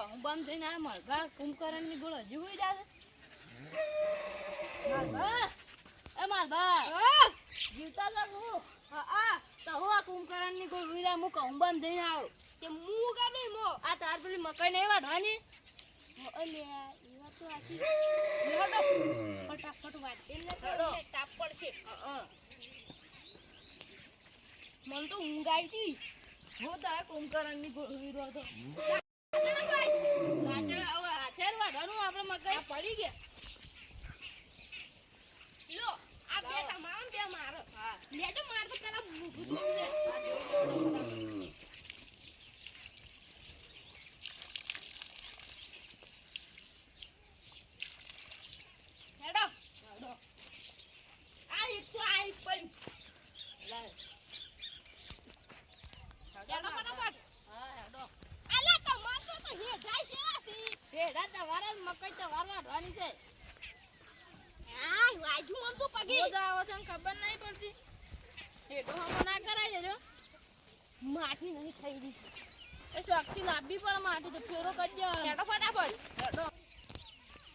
કહું બમ જઈને આ મરઘા કુંભકરણ ની ગોળ હજી હોઈ જાશે મારબા એ મારબા જીવતા લાગુ તો હું આ કુંભકરણ ની ગોળ હોઈ રા હું કહું બમ જઈને આવ કે હું ગાડી મો આ તાર પેલી મકઈ નહીં વાઢવાની અલ્યા એવા તો આખી લેડો ફટાફટ વાટ એમને તાપ પડશે મન તો ઊંઘ આવી હતી હું તો આ કુંભકરણ ની ગોળ હોઈ રહ્યો હતો હાથેર વાઢવાનું આપણે મકઈ પડી ગયા લો આ બે તમામ બે મારો હા લેજો માર તો પેલા મૂકું દે હેડો હેડો આ એક તો આ એક પણ લે હેડો ફટાફટ હા હેડો અલે તમાર તો હેડાઈ કેવાથી હેડા તમારા મકઈ તમાર વાઢવાની છે વાજુ મન તો પગે જાવ છે ખબર નહીં પડતી હેડો હમ ના કરાય રે માટી નહીં થઈ રહી છે એ શોખથી લાંબી પણ માટી તો ફેરો કરજો હેડો ફટાફટ હેડો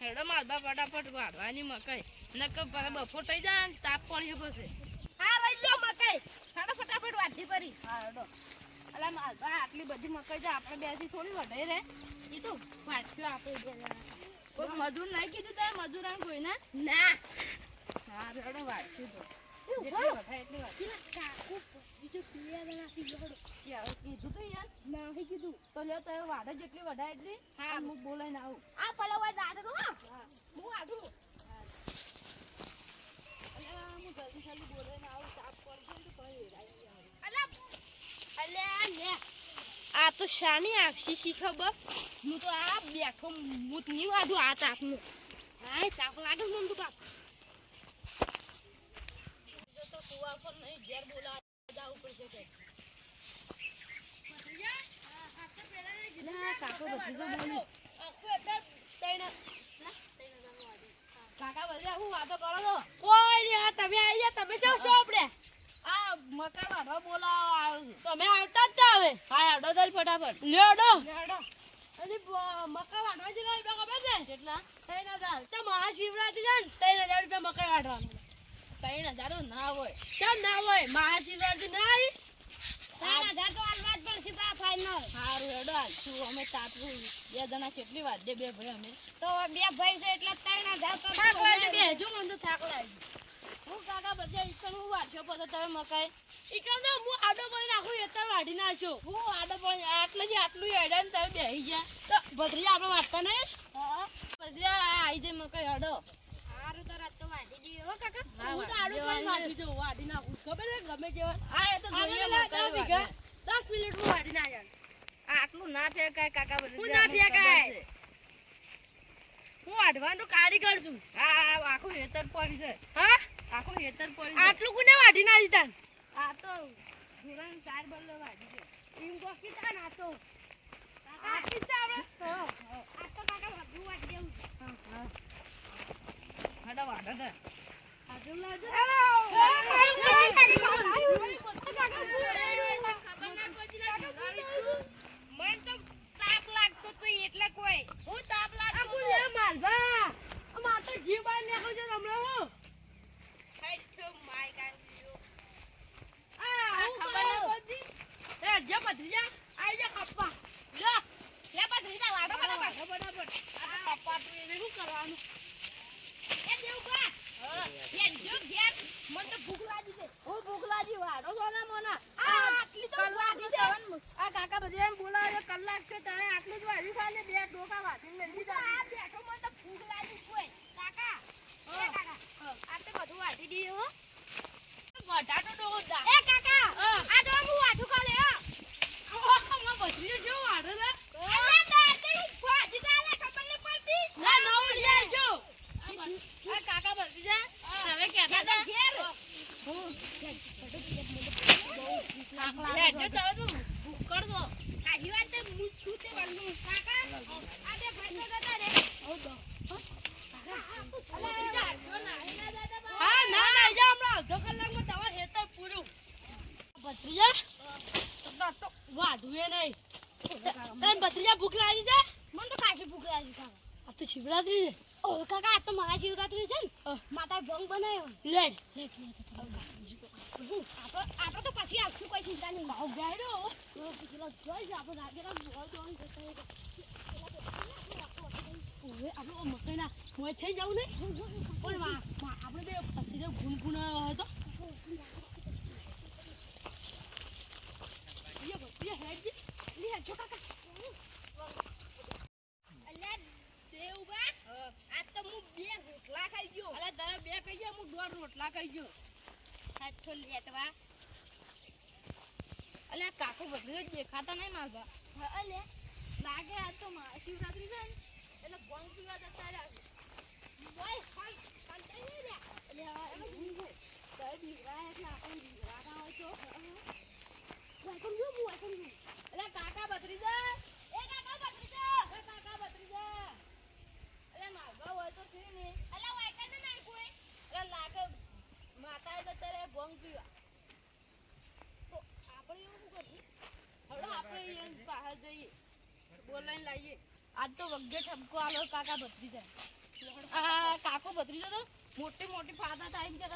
હેડો મારબા ફટાફટ વાઢવાની મકઈ નકર પર બફો થઈ જાય ને તાપ પડી પછી હા રહી લો મકઈ હેડો ફટાફટ વાઢી પરી હા હેડો અલા મારબા આટલી બધી મકઈ છે આપણે બેથી થોડી વઢાઈ રે ઈ તો વાઢ્યો આપણે બે કોઈ મજૂર નહીં કીધું તારે મજૂરાને કોઈ ના હા રેડો વાંચ્યું તો જેટલી વઢાય એટલી વાંચી કાકુ બીજું પીયા કીધું તો યાર નહીં કીધું તો લે તો વાઢે જેટલી વઢાય એટલી હા હું બોલાઈને આવું આ પેલા વાય દાદરો હા હું આડું અલ્યા હું જલ્દી જલ્દી બોલાઈને આવું તાપ પડશે તો કોઈ અલ્યા અલ્યા લે આ તો શાની આવશી શી ખબર હું તો આ બેઠો મૂત નહીં વાઢું આ તાપનું હા તાપ લાગે મને તો બાપ તો કુવા પર નહીં ઘેર બોલા જવું પડશે કે કાકો ભત્રીજો બોલી કાકા બધા હું વાતો કરો છો કોઈ નહીં તમે આવી ગયા તમે શું છો આપણે આ મકાઈ વાઢવા બોલાવો તમે આવતા જ હવે હા હેડો દલ ફટાફટ લેડો લેડો અને મકાઈ વાઢવા જેટલા રૂપિયા ખબર છે કેટલા 3000 તો મહાશિવરાત્રી છે ને 3000 રૂપિયા મકાઈ વાઢવાનું 3000 ના હોય કેમ ના હોય મહાશિવરાત્રી ના આવી 3000 તો આલવા જ પડશે બા ફાઈનલ સારું હેડો હાલશું અમે તાપરું બે જણા કેટલી વાઢે બે ભાઈ અમે તો બે ભાઈ છે એટલે 3000 તો થાક લાગે બેજો મને તો થાક લાગે હું કાકા બધા ઈકણ હું વાઢ્યો પછી તમે મકાઈ ઈકણ તો હું આડો પડી નાખું એતર વાઢી નાખ્યો હું આડો પડી આટલે જ આટલું હેડે ને તમે બેહી ગયા તો ભત્રીજા આપણે વાઢતા નહીં હા પછી આવી જાય મકાઈ હડો સારું તો રાત તો વાઢી દઈએ હો કાકા હું તો આડો પડી વાઢી દઉં વાઢી નાખું ખબર છે ગમે જેવા આ એ તો જોઈએ મકાઈ વાઢે 10 મિનિટમાં વાઢી નાખ્યા આટલું ના ફેકાય કાકા ભત્રીજા હું ના ફેકાય હું વાઢવાનું તો કારીગર છું હા આખું હેતર પડી જાય હા આખો હેતર પડી આટલું કોને વાઢી ના દીધા આ તો ધોરણ 4 બલ્લો વાઢી છે ઈમ કોકી તા ના તો આટલી છે આપણે આ તો કાકા વધુ વાઢી દેવું હા હડા વાઢા દે આજુ લાજો ખબર ના પડી મન તો તાપ લાગતો તો એટલે કોઈ હું તાપ લાગતો લે માલવા અમાર તો જીવ બાર નાખો છે હમણાં હું કલાક છે તમે આટલું જ વાળી ખાલી બે ડોકા વાળી મેલી જા બેઠો મને તો ભૂખ લાગી કોઈ કાકા આ તો બધું વાળી દઈએ હો વઢાટો ડોકો જા એ કાકા આ તો હું વાઢું ખાલે હા ઓમાં બચરી જો વાઢે ને અરે દાતડું ભાજી દાલે ખબર ન પડતી ના ના ઉડી જાય છો આ કાકા બચરી જા હવે કેતા હતા ઘેર હું આખલા જો તો ભૂખ કરજો આહી વાત તે મું છૂતે વાળનું કાકા આ બે ભાઈ તો જતા રે ઓ તો હા ના ના જા હમણાં અડધો કલાકમાં તમાર હેતર પૂરું ભત્રીજા તો વાઢુએ નહીં તને ભત્રીજા ભૂખ લાગી છે મને તો કાશી ભૂખ લાગી કાકા. આ તો શિવરાત્રી છે. ઓ કાકા આ તો મહાશિવરાત્રી છે ને માતા ભંગ બનાવ્યો. લેડ આપણે તો પછી આવશું કોઈ ચિંતા નહીં. ભાવ ગાયડો પેલા જોઈ છે આપણે રાજેલા જોવા જોવાનું જતા હવે આપણે મકાઈના મોય થઈ જવું નહીં પણ આપણે બે પછી જો ગુનગુન હોય તો રોટલા ખાઈ ગયો હાથો લેટવા અલ્યા કાકો બદલી દેખાતા નહીં મારવા અલે લાગે આ તો શિવરાત્રી છે ને એટલે ગોંગ પીવા જતા રહ્યા બોય હાઈ કાંઈ નહીં રે એટલે એમ ગુંગો તો બીરા એટલે આપણે બીરા ના હોય તો વાકમ જો એટલે કાકા બદરી જા એ કાકા બદરી જા એટલે મારવા હોય તો છે ને એટલે વાયકર ને નાખ કોઈ એટલે લાગે માતાએ તો ત્યારે ભંગ પીવા તો આપણે એવું કરીએ હવે આપણે એ બહાર જઈએ બોલાઈને લાવીએ આજ તો વગડે ઠપકો આલો કાકા ભત્રીજા આ કાકો ભત્રીજો તો મોટી મોટી ફાદા થાય કે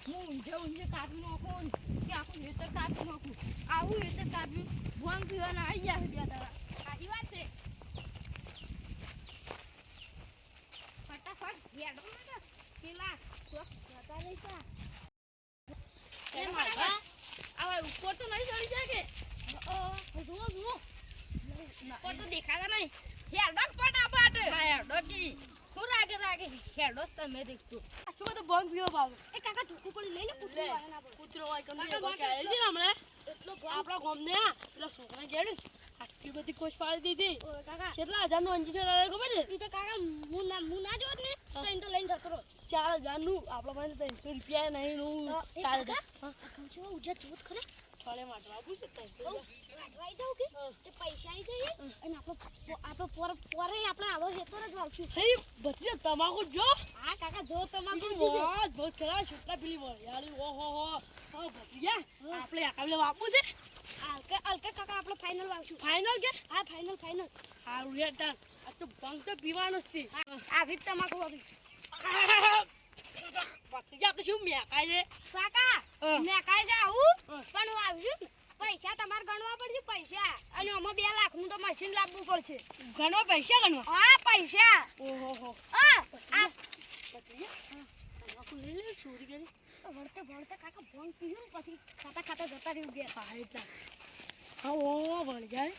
હું ઊંઝે કાપી નાખું કે આખું વેતર કાપી નાખું આવું વેતર કાપ્યું ભંગ પીવાના આવી ગયા છે બે દાડા સાચી વાત છે ફટાફટ હેડો ને પેલા ચોક જતા રહેતા એ મારા આ ઉપર તો નહીં ચડી જાય કે જુઓ ઉપર તો દેખાતા નહીં હેડો ફટાફટ હેડો કી શું રાગે હેડો તમે દેખતો શું તો બંધ પીવો બાબુ એ કાકા ઢોકું પડી લઈને કૂતરો વાળા ના પડે. કૂતરો હોય કમ કે છે ને હમણાં એટલો આપણા ગામને પેલા છોકરા ગયા ને આટલી બધી કોશ પાડી દીધી ઓ કાકા કેટલા હજારનું અંજી લાવે ખબર છે ઈ તો કાકા હું ના જોત ને તો એને તો લઈને જતો રહો. 4000નું આપણા પાસે 300 રૂપિયા નહીં નું 4000 જો ઉજ્જત જોત ખરે થોડે માટે બાપુ છે 300 વાટવાઈ જાવ કે તે પૈસા આવી જાય અને આપણો પોરે આપણે આવો હેતો જ વાવશું. હે બત્રી તમાકુ જો હા કાકા જો તમાકુ બહુ બહુ ખરા છોકરા પેલી વળ યાર ઓહો હો બત્રીયા આપણે આકલે બાપુ છે અલકે કાકા આપણે ફાઇનલ વાવશું. ફાઇનલ કે હા ફાઇનલ હારું યાર તાર આ તો બંક તો પીવાનો જ છે આવી તમાકુ વાવી બત્રીયા આપણે શું મેકાય છે કાકા મેં કાઈ જાઉં પણ વાવશું પૈસા તમારે ગણવા પડશે પૈસા અને આમાં 2 લાખનું તો મશીન લાવવું પડશે. ઘણો પૈસા ગણવા હા પૈસા ઓહો આ બત્રીયા તમાકુ લઈ લે ચોરી કરી વળતે કાકા ભોંગ પીયું પછી ખાતા જતા રહ્યું ગયા. હા ઓ વળ જાય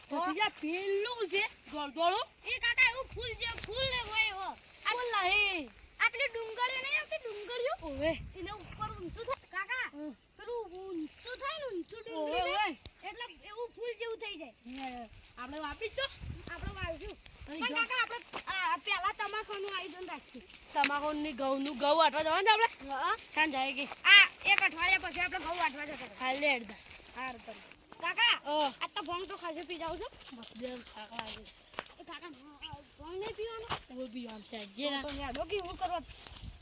બત્રીયા પેલું છે ગોળગોળો એ કાકા એવું ફૂલ ને હોય હો ફૂલ નહીં આપલી ડુંગળીઓ નહીં આવતી ડુંગળીઓ ઓવે એને ઉપર ઊંચું થાય કાકા પેલું ઊંચું થાય ને ઊંચું ઓવે ડુંગળી એટલે એવું ફૂલ જેવું થઈ જાય. આપણે વાપી તો આપણે વાવશું પણ કાકા આપણે પહેલા તમાકુનું આયોજન રાખશું. તમાકુની ઘઉં વાટવા જવાનું આપણે હા સાંજ જાય કે આ એક અઠવાડિયા પછી આપણે ઘઉં વાટવા જતા હતા. હાલે અડધા હાર પર કાકા આ તો ભોંગ તો ખાજે પી જાવ છો બસ થાક લાગે એ કાકા ભોંગ નહીં પીવાનો ઓય પીવાનું છે જે ના તો યાડો કે હું કરવા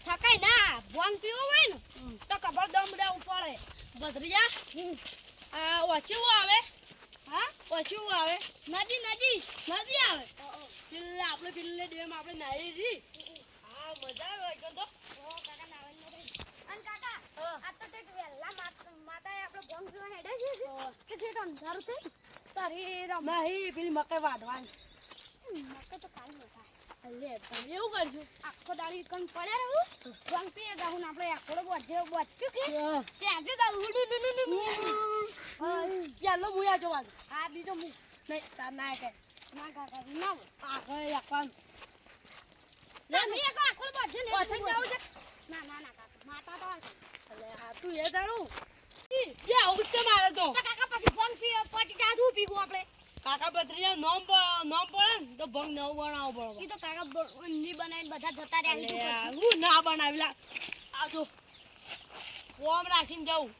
થકાય ના ભોંગ પીવો હોય ને તો કબર દમડા ઉપડે. બદરિયા આ ઓછું આવે હા ઓછું આવે નદી નથી આવે પેલે આપણે પેલે ડેમ આપણે નાઈ રી હા મજા આવે કે તો કાકા નાવાની મજા. અને કાકા આ તો ટેક વેલા માતાએ આપણે ભોંગ પીવા હેડે છે કે જે અંધારું થઈ તારી રમ નહીં પેલી મકાઈ વાઢવાની મકે તો કાલ મોટા લે તમે એવું કરજો આખો દાડી કણ પડ્યા રહું ભોંગ પીએ જાઉં આપણે આખો બચ્યું કે તે આજે પેલો મુયા જોવાનું આ બીજો મું નહીં તાર ના કે ના કાકા ના આગળ આપવાનું ના મે એક આખો બચ્યું ને પથન જાવ છે ના કાકા માતા તો હશે. અલે હા તું એ તારું કે આવું છે મારે તો કાકા પછી ભોંગ પી પટી જાદુ પીવું આપણે કાકા બત્રીયા નોમ પડે ને તો ભંગ નવ બનાવવો પડે ઈ તો કાકા ની બનાવીને બધા જતા રહ્યા અલે હું ના બનાવેલા આ જો ઓમ રાખીને જાઉં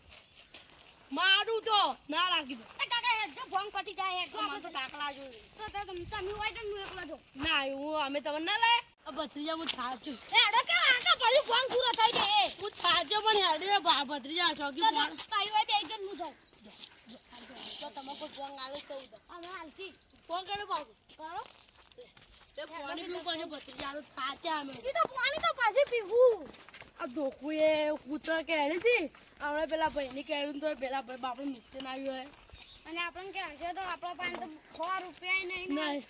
મારું તો ના રાખી દો કાકા જો ભોંગ પટી જાય તો મને તો તાકલા જોઈએ તો તમે હોય તો હું એકલો જો ના હું અમે તમને ના લાય બત્રીયા હું થાચું એ અડો કે આકા પછી ભોંગ પૂરો થઈ જાય હું થાચો પણ હેડે બત્રીયા છોકી પણ તાઈ હોય બે જણ હું જાઉં તો તમે કોઈ ભંગ આલો તો અમે હાલથી ફોન કરો પાછું કરો તે પાણી પીવું પડશે ભત્રીજા, તો થાચ્યા અમે. ઈ તો પાણી તો પાછી પીવું. આ ધોકું એ કૂતરા કેળી હતી, આપણે પેલા ભાઈની કેળ્યું તો પેલા ભાઈ બાપડે નુકસાન આવ્યું હોય. અને આપણને કે હશે તો આપણા પાસે તો 100 રૂપિયા નહીં ને. નહીં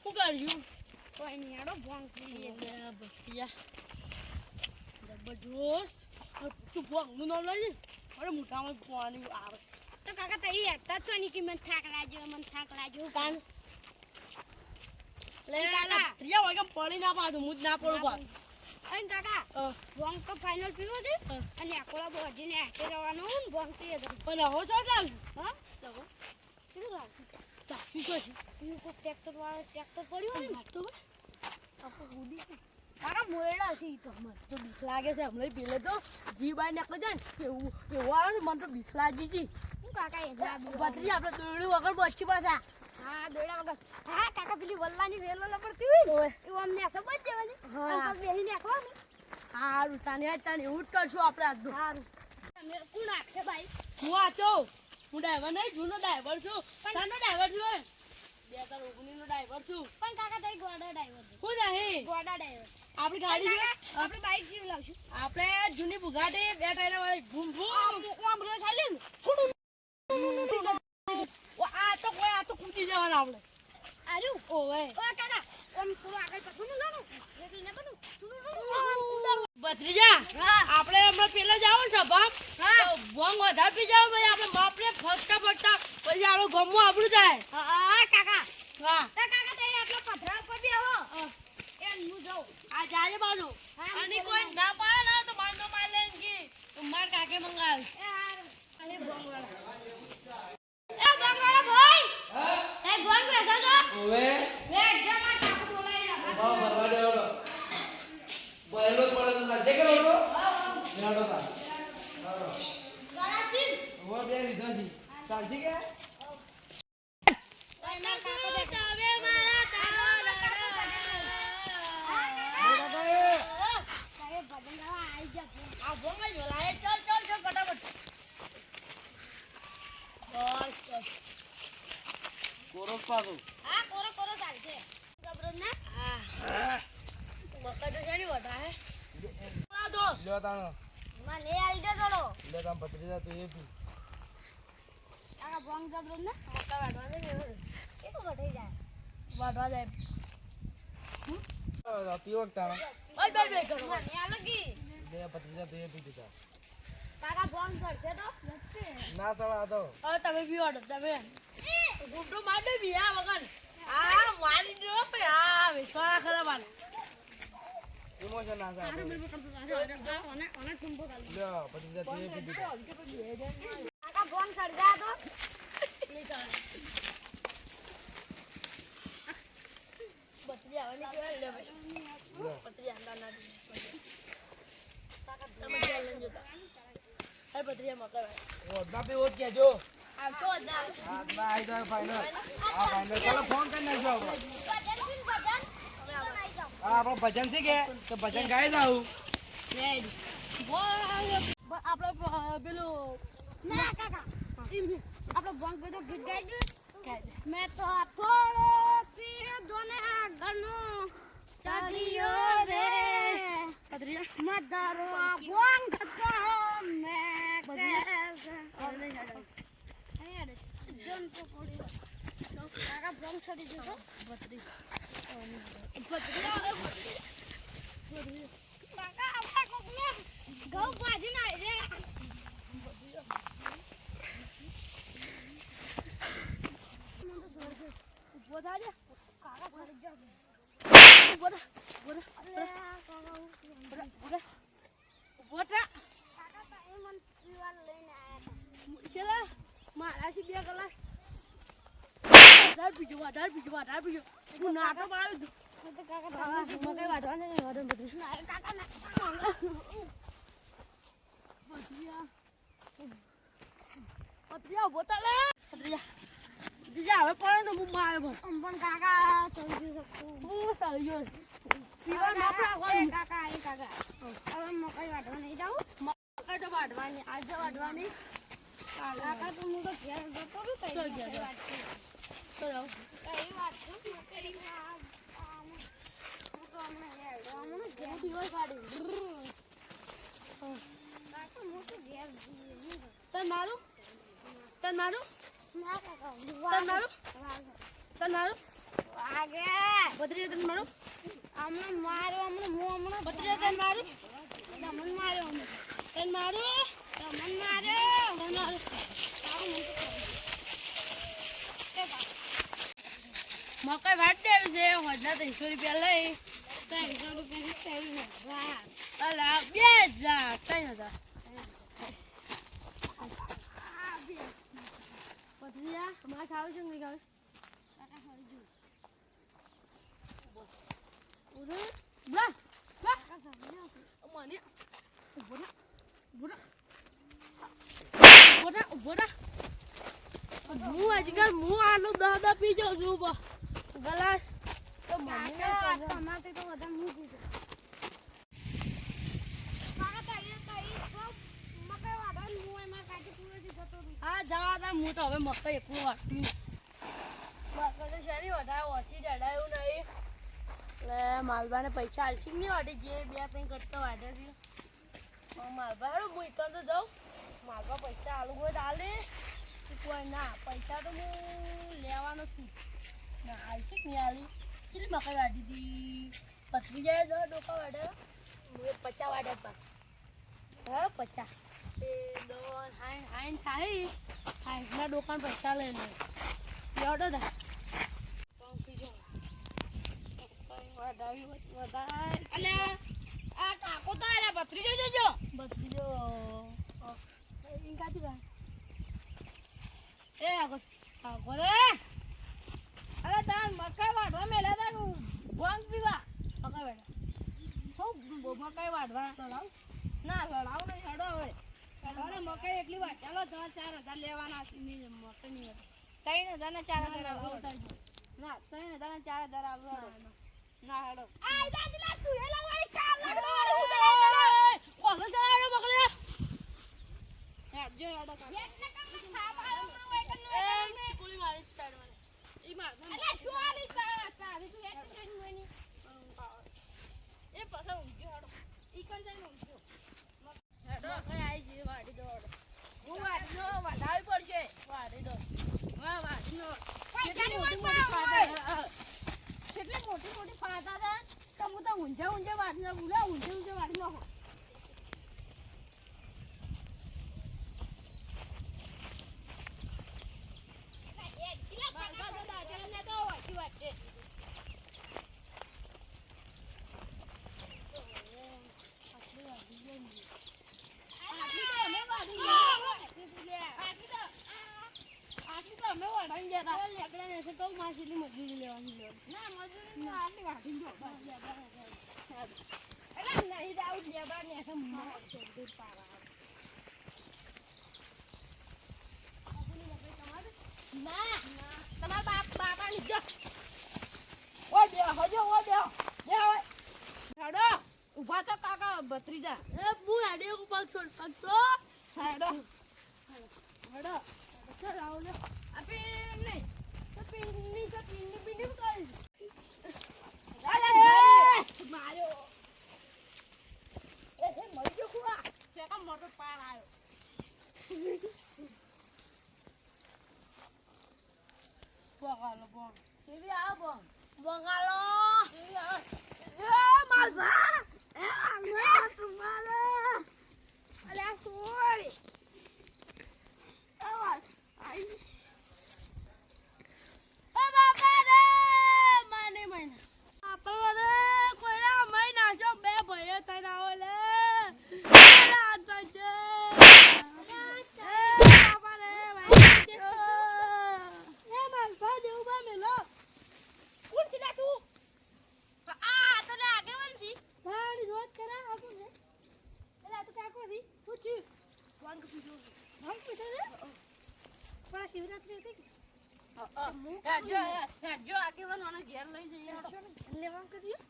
શું કર્યું કોઈ નહીં હેડો ભોંગ પીએ. ભત્રીજા જબરજોસ્ત. તું ભોંગનું નામ લઈ અરે મોટામાં પાણી આવે. તો કાકા તો ઈ હેડતા જ છો ની કે મને થાક લાગ્યો મને થાક લાગ્યો. કાન લે કાકા. ભત્રીજા હોય કેમ પડી ના પાડું, હું જ ના પડું પાછું. અને કાકા ભોંગ તો ફાઇનલ પીવો છે અને આકોલા બોજીને હાથે રહેવાનો ને ભોંગ પીએ તો. પણ રહો છો લાવ હા લગો કેટલું લાગશે? તાસી છો છે ઈ કોઈ ટ્રેક્ટર વાળો ટ્રેક્ટર પડ્યું હોય ને મારતો આપણે ઉડી છે. કાકા મોયડા છે ઈ તો. મને તો બીક લાગે છે હમણાં પેલે તો જી બાર નીકળી જાય ને એવું એવું આવે ને મને તો બીક લાગી છે. હું કાકા એ ના ભત્રીજા આપણે દોરડું વગર બચી પાછા. હા દોડા વગર. હા કાકા પેલી વલ્લાની વેલો લપડતી હોય ને એવું અમને સમજ જવાની. હા. અંકલ બેહીને આખવા ને સારું તાને એવું જ કરશું આપણે આજ તો. સારું. તમે કોણ નાખશે ભાઈ? હું વાંચો હું ડ્રાઈવર નહીં જૂનો ડ્રાઈવર છું. શાનો ડ્રાઈવર છું? 2019 નો ડ્રાઈવર છું. પણ કાકા તઈ ગોડા ડ્રાઈવર છે. હું નહીં ગોડા ડ્રાઈવર. આપણી ગાડી છે આપણે બાઈક જેવી લાવશું. આપણે જૂની બુગાટી 2 ટાયર વાળી ભૂમ ભૂમ. આમ રો ચાલે ને. આ તો કૂદી જવાના આપણે. આર્યું ઓવે ઓ કાકા ઓમ થોડું આગળ પાછું ન લાનો એટલે ન કરું ભત્રીજા હા. આપણે હમણાં પેલા જાવ ને સભા હા. ભોંગ વધારે પી જાવ ભાઈ આપણે બાપને ફટકા ફટકા પછી આપણે ગમવું આપણું જાય. હા કાકા હા કાકા તઈ આટલો પથરા ઉપર બેહો એમ હું જાઉં. આ જાય બાજુ હા, અને હું કોઈ ના પાડે ને તો માર નો માર લેન કી માર કાકે મંગાવ. એ હારું. અરે ભોંગ વાળા એ ગંગાળા ભાઈ હા એ ગોન બેસા છો ઓવે રે જમા કાકુ બોલાઈ રહ્યા. બા ભરવા દેવાનો બહેલો પડે તો લાજે કે લોટો લેડો તા હાલો ગરાસીમ ઓવે બે લીધા છી ચાલજી કે તઈ માર કાકો દે તમે મારા તારો બેટા ભાઈ તઈ ભજન ગાવા આઈ જા. આ ભોંગ જ બોલાય. ચાલ ચાલ ચાલ ફટાફટ. બસ કોરોસ પાછો હા કોરો કોરો ચાલશે. જબરન ના હા મકા તો શાની વટા હે ના દો લ્યો તાનો મને આઈ દે થોડો. લે તામ ભત્રીજા તો એ પી કાકા ભોંગ જબરન ના મકા વાટવા દે ને એ તો વઢઈ જાય. વાટવા જાય. પીવો તાનો ઓય બે બે કરો. મને આ લગી લે ભત્રીજા તો એ પી દીધા કાકા ભોંગ કરશે તો ના સવા તો હવે તમે પીવાડો તમે ગુડ્ડો મારડો બીયા વગર આ મારી દો પે આ વિશ્વાસ કરે મારે. ઇમોશન ના સવા ઓને ચુંબો ગાલી. લ્યો ભત્રીજા તો એ પી દીધા કાકા ભોંગ સળગા તો બત્રી આવે ને કેવા લે ભાઈ લ્યો બત્રી આંડા ના તમે ચાલ લઈ જતા અરે બત્રી મકા ઓ ના પીવો જ કેજો આવશો જ ના હા ના આઈ જાય ફાઇનલ હા ફાઇનલ ચાલો ફોન કરી નાખજો આપણે હા આપણો ભજન છે કે તો ભજન ગાઈ જાઉં રેડી આપણે પેલું ના કાકા આપણો ભોંગ બધો ગીત ગાઈ દે. કાઈ મેં તો થોડો પીધો ને આગળનો ચડિયો રે બત્રી મધરો ભોંગ થતો મેં જંતુ પડી કાકા ભોંગ છડી દીધો. બત્રી કાકા આપણા કોકને ઘઉં ભાજી ના રે ઉભો થાજે કાકા ભરી જાવ. ઉભો થા ઉભો થા અરે કાકા ઉભો થા કાકા તમે મને પીવા લઈને આયા હતા. છેલ્લા મારા છે 2 કલાક વધારે પીજો હું નાટો મારું છું. તો કાકા હા, મકાઈ વાટવા ને વાટવા બત્રી ના કાકા ના પત્રિયા ઉભો થા લે પત્રિયા હવે પડે ને હું મારે બસ પણ કાકા સમજી શકું. હું સળિયો પીવા ના એ રાખવાનું કાકા હવે મકાઈ વાટવા નહીં જાઉં. મકાઈ તો વાટવાની આજે વાટવાની કાકા તો હું તો ઘેર જતો રહું તો તઈ ઘેર મકાઈ વાટતી. તો જાઓ તઈ વાટતું મકાઈ તન મારું ના કાકા તન મારું તન મારું વાગે ભત્રીજા તન મારું હમણાં મારો હમણાં હું હમણાં ભત્રીજા તન મારું તમને માર્યો હમણાં તન મારું તમને માર્યો તન મારું મકાઈ વાટ દેવી છે 1300 રૂપિયા લઈ 300 રૂપિયાની થેલી વાહ અલા 2000 3000 ભત્રીજા અમારે ખાવું છે કે નહીં ખાવું કાકા ફરી ગયું ઉધર બા બા કાકા ફરી ગયું મને બોરા હું આજકાલ હું આનું દાદા પી જાઉં છું ગલાસ તો કાકા તમારે તો વધારે મૂકી દે કાકા તારી મકાઈ વાળા હું એમાં કાઢી પૂરેથી જતો રહું હા જવા હું તો હવે મકાઈ એકલું વાટતી મકાઈ તો શેની વધારે ઓછી ડડાયું નહીં એટલે માલબાને પૈસા આલશી નહીં વાટી જે 2-3 કરતા વાટે છે માલબા હેડો હું એકન તો જાઉં માલબા પૈસા આલુ હોય તો આલે કોઈ ના પૈસા તો હું લેવાનો છું ના આલશી નહીં આલી કેટલી મકાઈ વાટી હતી 25 જાય ડોકા વાટે હું 50 વાટે પા હેડો 50 એ દોન હાઈન થાય હાઈના દુકાન પૈસા લઈ લે લેવડો દા પંખી જો અને આ કાકો તો આલા ભત્રીજો જોજો ભત્રીજો ઇંકાતી ભાઈ એ આગો રે અરે તાન મકાઈ વાટવા મેલા તા ભોંગ પીવા મકાઈ વાટવા હું મકાઈ વાટવા લડાવ ના લડાવ નહીં હેડો હવે હેડો મકાઈ એટલી વાત ચાલો તમારે 4000 લેવાના છે ની મકાઈ ની 3000 ને 4000 આવતા ના 3000 ને 4000 આવવા ના હેડો આય દાદી લા તું એલા વાળી 4 લાખ વાળી કોણ ચલાડો બગલે હેડ જો હેડો કા એટલે કમ થાપ આવ્યો ન હોય કે એ ગોળી મારી સાઈડ માં ઈ માર અલે ચોરી તારી તું એક જ મોની એ પાછા ઊંઘ્યો હેડો ઈ કન જઈને ઊંઘ્યો હેડો કઈ આઈ જી વાડી દોડ હું વાડી નો વાડાવી પડશે વાડી દો વાહ વાડી નો કેટલી મોટી ફાદા કેટલી મોટી ફાદા છે તો હું તો ઊંઝે વાડી નો બોલા ઊંઝે વાડી નો મજૂરી લેવાની ના મજૂરી આટલી વાટી જો અરે નહીં જાવ લેબા ને એમ દૂધ પાવા ના તમારા બાપા લીધો ઓ બે હજો ઓ બે હેડો ઊભા તો કાકા ભત્રીજા એ હું હેડે ઉપર છોડ તો હેડો હેડો ચાલ આવો લે આપે નહીં તો પિંડી કરી માર્યો એ મરી ગયો કુવા કેકા મોટો પાર આવ્યો બગાલો બોંગ સીવી આ બોંગ બગાલો સીવી આ એ માલભા એ આ તુમારે અલે આ સોરી આવાજ આઈ એ બાપા રે માને મન બાપા રે કોઈના મય નાશો બે ભય તઈ આવો લે હાથ બચે બાપા રે ભાઈ એ માલભા દેવ બા મેલો કોણ છે તું આ તો લે આગે વંસી તારી જોત કરા આપું ને એલા તું કાકો રી પૂછી વાંગ પીજો પાસ શિવરાત્રી હતી જો આગેવાન મને ઘેર લઈ જઈએ લેવા કર્યું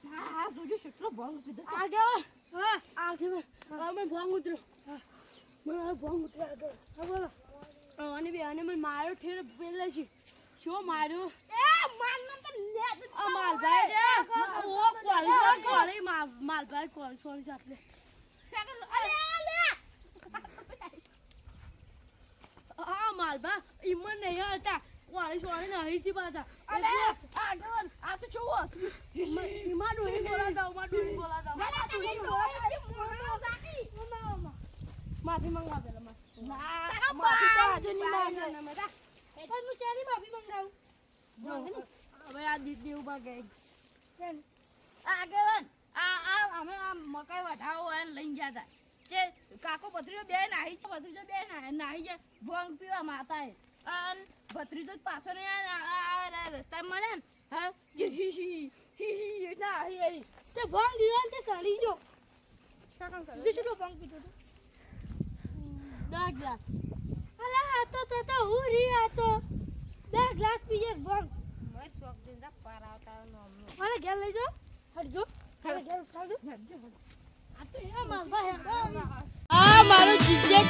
હા જોજો કેટલો ભંગ પીધો આગેવાન હા આગેવાન અમે ભંગ ઉતરો મને ભંગ ઉતરો આગળ હા બોલો અને બે અને મને માર્યો ઠેર પેલે છે શું માર્યો એ મારનો તો લે આ માલભાઈ રે ઓ કોળી માલભાઈ કોળી સોરી જાતલે અલે લે માલભા ઈમન નહીં હતા વાળી નહીં થી પાછા અરે આગળ આ તો જોવો ઈમાન ડોહી બોલાતા માફી મંગાવ પેલા માફી તો આજે નહીં માંગના પણ હું શેની માફી મંગાવું હવે આ દીદી ઉભા ગઈ આગળ અમે આ મકાઈ વઢાવો એને લઈને જતા તે કાકો ભત્રીજો બે નાહી જાય ભોંગ પીવા માતાએ અને ભત્રીજો પાછો ને આ રસ્તા મળે ને હા નાહી તે ભંગ દીધો ને તે સડી ગયો તું શું ભંગ પીધો તો 10 ગ્લાસ અલા આ તો હું રી આ તો 10 ગ્લાસ પીએ ભંગ મર ચોક દિન પાર આવતા નોમનો મને ઘેર લઈ જાઓ હટજો ઘેર ખાવ દો આ તો આ માલભા હે આ મારો જીજે